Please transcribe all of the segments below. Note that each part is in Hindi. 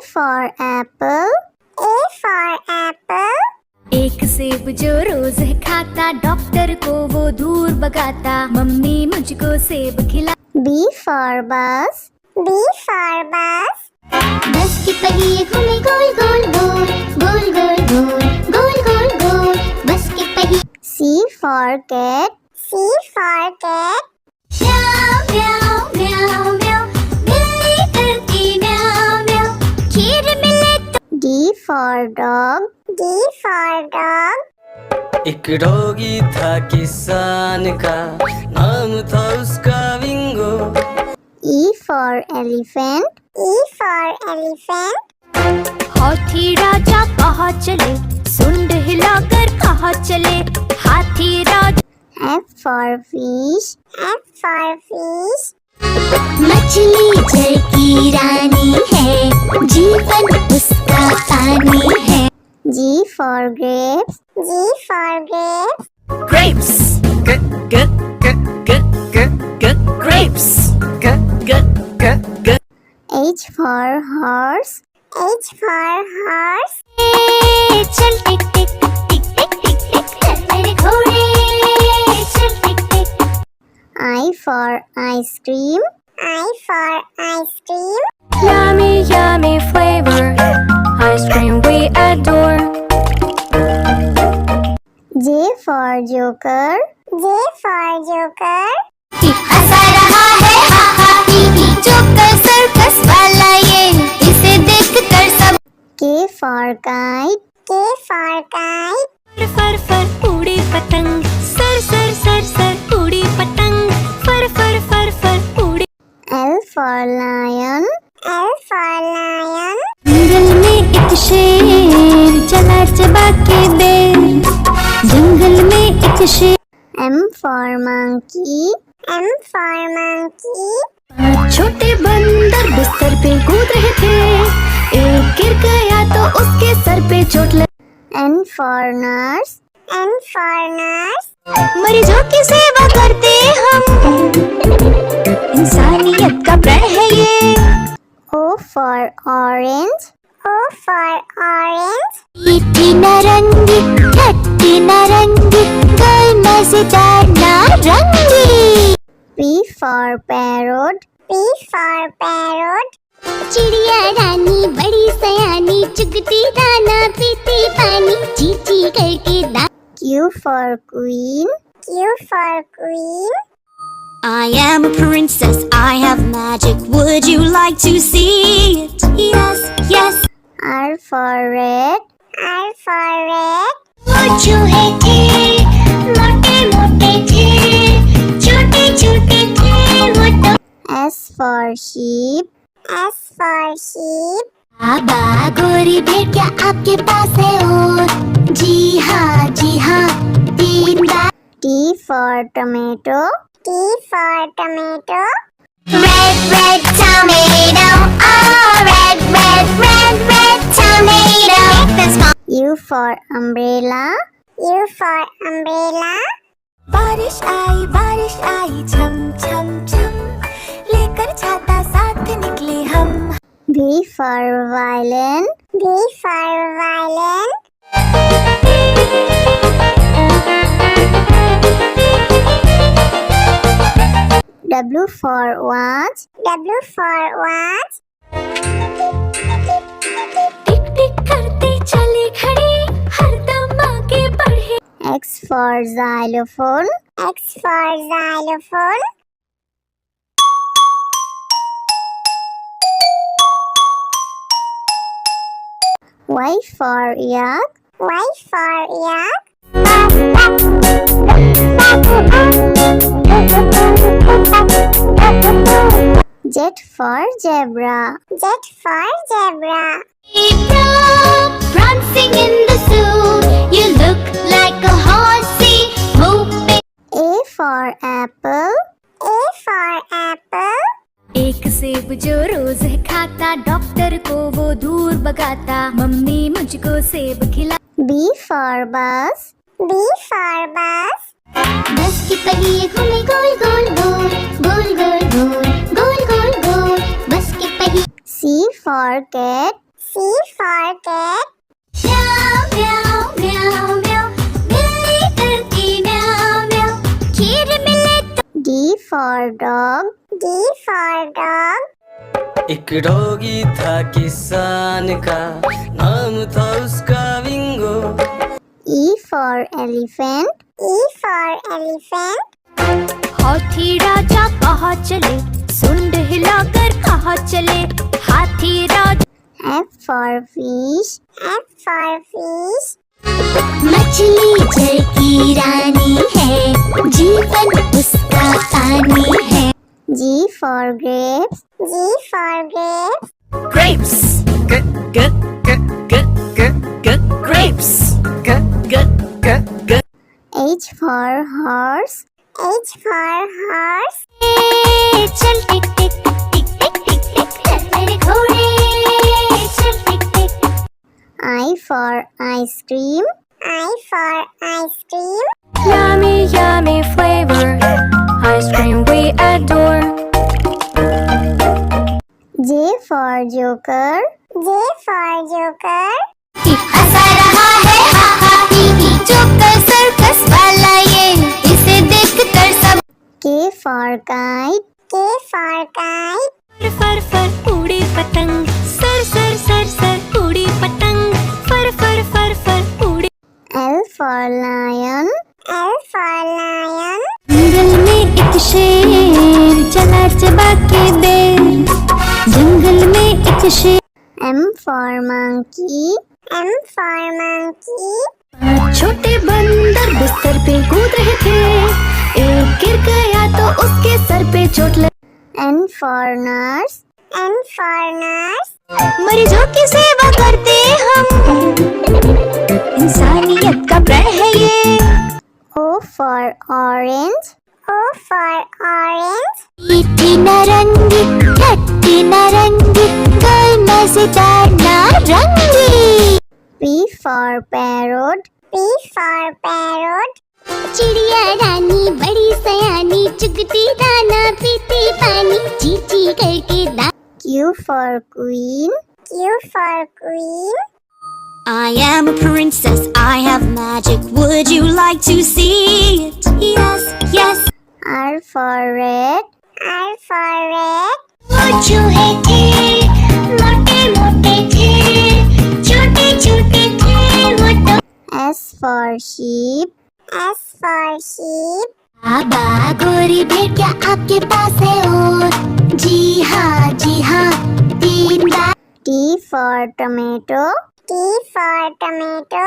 for apple. A for apple. एक सेब जो रोज है खाता, डॉक्टर को वो दूर भगाता, मम्मी मुझको सेब खिला। B for bus. B for bus. बस की पहिए घूमे गोल गोल गोल, गोल गोल गोल, गोल गोल गोल, बस की पहिए। C for cat. C for cat. म्याऊ म्याऊ म्याऊ म्याऊ, बिल्ली करती म्याऊ म्याऊ, खीर मिले तो। D for dog. D for dog. एक डॉगी था किसान का, नाम था उसका विंगो। E for elephant. E for elephant. हाथी राजा कहाँ चले, सुंड हिलाकर कहाँ चले, हाथी राजा। F for fish. F for fish. मछली जल की रानी है, जीवन उसका पानी है। G for grapes. G for grapes. Grapes. Grapes. H for horse. H for horse. चल टिक टिक टिक टिक टिक टिक, चल मेरे घोड़े, चल टिक टिक। I for ice cream. I for ice cream. Yummy yummy flavor, ice cream we adore. J for joker. J for joker. हंसा रहा है हा हा ही ही, जोकर सर्कस वाला ये, इसे देखकर सब। K for kite. K for kite. फर फर उड़ी पतंग, सर सर सर सर उड़ी पतंग, फर फर फर फर उड़ी। L for lion. L for lion. जंगल में एक शेर चला चबा के बेर, जंगल में एक शेर। M for monkey. M for monkey. छोटे बंदर बिस्तर पे कूद रहे थे, एक गिर गया तो उसके सर पे चोट लगी। N for nurse. N for nurse. मरीजों की सेवा करते हम, इंसानियत का प्रण है ये। O for orange. O for orange. मीठी नारंगी, खट्टी नारंगी, गोल मजेदार नारंगी। P for parrot. P for parrot. चिड़िया रानी बड़ी सयानी, चुगती दाना पीती पानी, चींची करके दा। Q for queen. Q for queen. I am a princess, I have magic, would you like to see it? Yes, yes. R for red. R for red. वो चूहे थे, मोटे मोटे थे, छोटे छोटे थे वो तो। S for sheep. S for sheep. बाबा गोरी भेड़ क्या आपके पास है और? जी हाँ 3 बार। T for tomato. T for tomato. Red red tomato, oh red red red red tomato. U for umbrella. U for umbrella. बारिश आई छम छम छम, लेकर छाता साथ निकले हम। V for violin. V for violin. W for watch. W for watch. टिक टिक करते चले खड़े, हरदम आगे बढ़े। X for xylophone. X for xylophone. Y for yak. Y for yak. Z for zebra. Z for zebra. Prancing in the zoo, you look like a horsey, whooping. A for apple. A for apple. एक सेब जो रोज है खाता, डॉक्टर को वो दूर भगाता, मम्मी मुझको सेब खिला। B for bus. B for bus. बस की पहिए घूमे गोल गोल गोल, गोल गोल गोल, गोल गोल गोल, बस की पहिए। C for cat. C for cat. म्याऊ म्याऊ म्याऊ म्याऊ बिल्ली करती म्याऊ म्याऊ खीर मिले तो D for dog. D for dog. एक डॉगी था किसान का, नाम था उसका विंगो। E for elephant. E for elephant. हाथी राजा कहाँ चले सुंड हिलाकर कहाँ चले हाथी राजा F for fish. F for fish. मछली जल की रानी है जीवन उसका पानी है G for grapes. G for grapes. grapes grapes H for horse. H for horse. चल टिक टिक टिक टिक टिक टिक चल मेरे घोड़े चल टिक टिक I for ice cream. I for ice cream. Yummy, yummy flavor. Ice cream we adore. J for joker. J for joker. हंसा रहा है हा हा ही ही जोकर सर्कस वाला ये इसे देखकर सब K for kite. K for kite. फर फर उड़ी पतंग सर सर सर सर उड़ी पतंग फर फर फर फर उड़ी L for lion. L for lion. जंगल में एक शेर चला चबा के बेर जंगल में एक शेर M for monkey. M for monkey. छोटे बंदर बिस्तर पे कूद रहे थे एक गिर गया तो उसके सर पे चोट लगी N for nurse. N for nurse. मरीजों की सेवा करते हम इंसानियत का प्रण है ये O for orange. O for orange. मीठी नारंगी खट्टी नारंगी गोल मजेदार नारंगी P for parrot. P for parrot. चिड़िया रानी बड़ी सयानी चुगती दाना पीती पानी चींची करके दा Q for queen. Q for queen. I am a princess, I have magic. Would you like to see it? Yes, yes. R for red. R for red. वो चूहे थे मोटे मोटे थे छोटे छोटे थे वो तो S for sheep. S for sheep. बाबा गोरी भेड़ क्या आपके पास है और जी हाँ 3 बार T for tomato. T for tomato.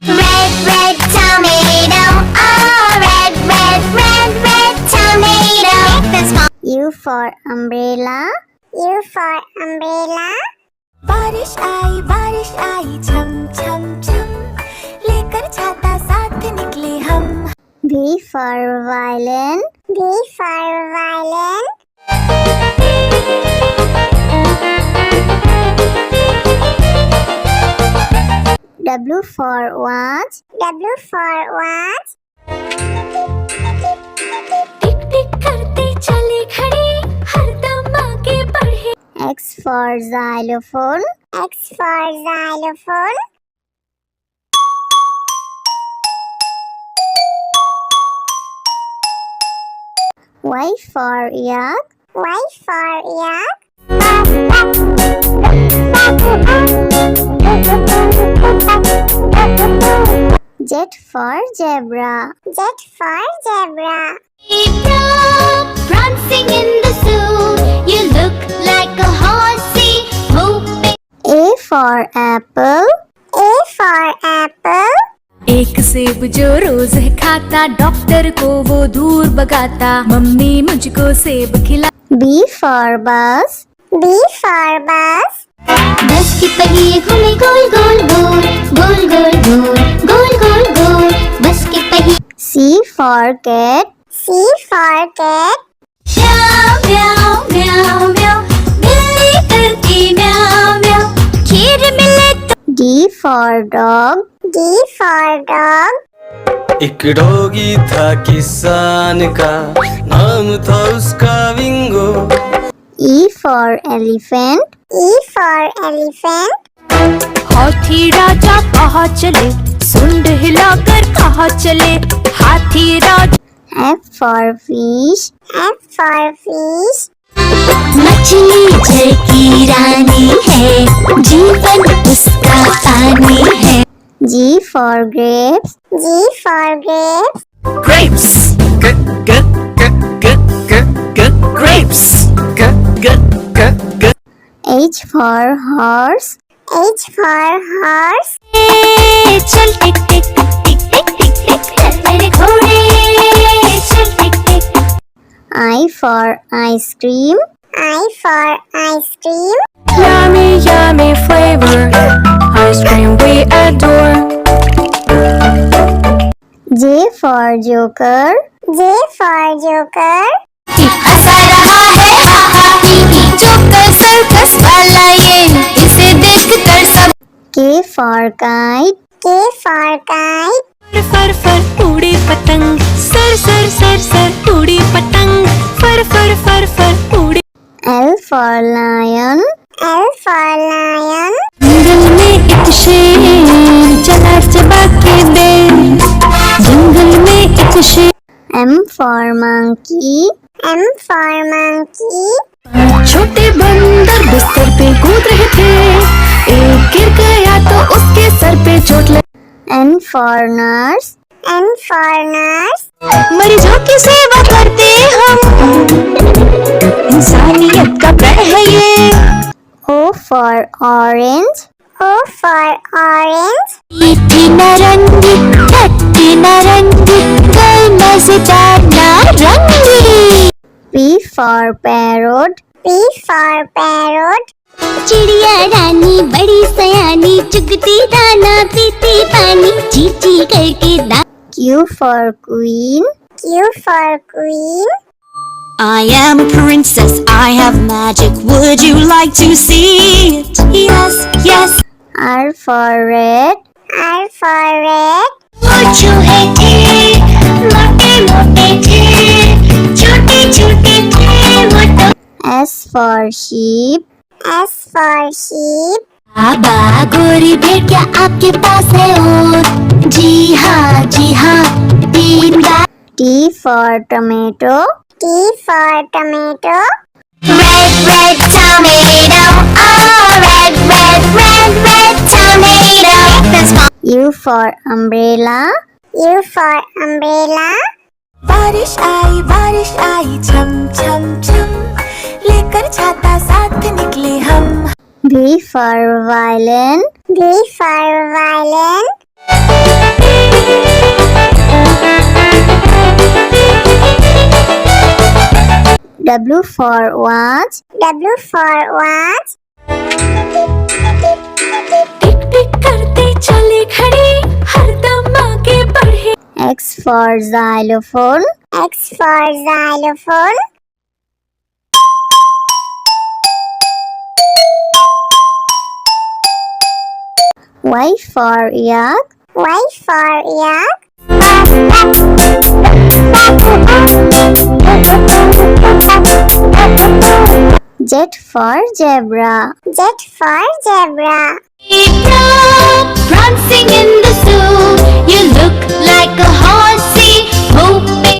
Red, red tomato. Oh, red, red, red, red tomato. This one. U for umbrella. U for umbrella. बारिश आई छम छम छम लेकर छाता साथ निकले हम V for violin. V for violin. W for watch. W for watch. टिक टिक करते चले खड़े हरदम आगे बढ़े X for xylophone. X for xylophone. Y for yak. Y for yak. Z for zebra. Z for zebra. Prancing in the zoo you look like a horsey moving A for apple. A for apple. एक सेब जो रोज है खाता डॉक्टर को वो दूर भगाता मम्मी मुझको सेब खिला B for bus. B for bus. बस की पहिए घूमे गोल गोल गोल गोल गोल गोल गोल गोल गोल बस की पहिए C for cat. C for cat. म्याऊ म्याऊ म्याऊ म्याऊ बिल्ली करती म्याऊ म्याऊ खीर मिले तो D for dog. D for dog. एक डॉगी था किसान का, नाम था उसका विंगो। E for elephant. E for elephant. हाथी राजा कहाँ चले, सुंड हिलाकर कहाँ चले, हाथी राजा। F for fish. F for fish. मछली जल की रानी है, जीवन उसका पानी है। G for grapes. G for grapes. Grapes. Grapes. H for horse. H for horse. चल टिक टिक टिक टिक टिक टिक चल मेरे घोड़े, चल टिक टिक। I for ice cream. I for ice cream. Yummy, yummy flavor, ice cream we adore. J for joker. J for joker. हंसा रहा है हा हा ही ही, जोकर सर्कस वाला ये, इसे देखकर सब। K for kite. K for kite. फर फर उड़ी पतंग, सर सर सर सर उड़ी पतंग, फर फर फर फर उड़ी। L for lion. L for lion. जंगल में एक शेर चला चबा के बेर, जंगल में एक शेर। M for monkey. M for monkey. छोटे बंदर बिस्तर पे कूद रहे थे, एक गिर गया तो उसके सर पे चोट लगी। N for nurse. N for nurse. मरीजों की सेवा करते हम, इंसानियत का प्रण है ये। O for orange. O for orange. मीठी नारंगी, खट्टी नारंगी, गई मजेदार नारंगी। P for parrot. P for parrot. चिड़िया रानी बड़ी सयानी, चुगती दाना पीती पानी, चींची करके दा। Q for queen. Q for queen. I am a princess, I have magic, would you like to see it? Yes, yes. R for red. R for red. वो चूहे थे, मोटे मोटे थे, छोटे छोटे थे वो तो। S for sheep. S for sheep. बाबा गोरी भेड़ क्या आपके पास है और? जी हाँ 3 बार। T for tomato. T for tomato. Red red tomato, oh red red red red tomato. That's fine. U for umbrella. U for umbrella. बारिश आई छम छम छम, लेकर छाता साथ निकले हम। V for violin. V for violin. W for watch. W for watch. टिक टिक करते चले खड़े, हरदम आगे बढ़े। X for xylophone. X for xylophone. Y for yak. Y for yak. Z for zebra. Z for zebra. Prancing in the zoo, you look like a horsey. Hope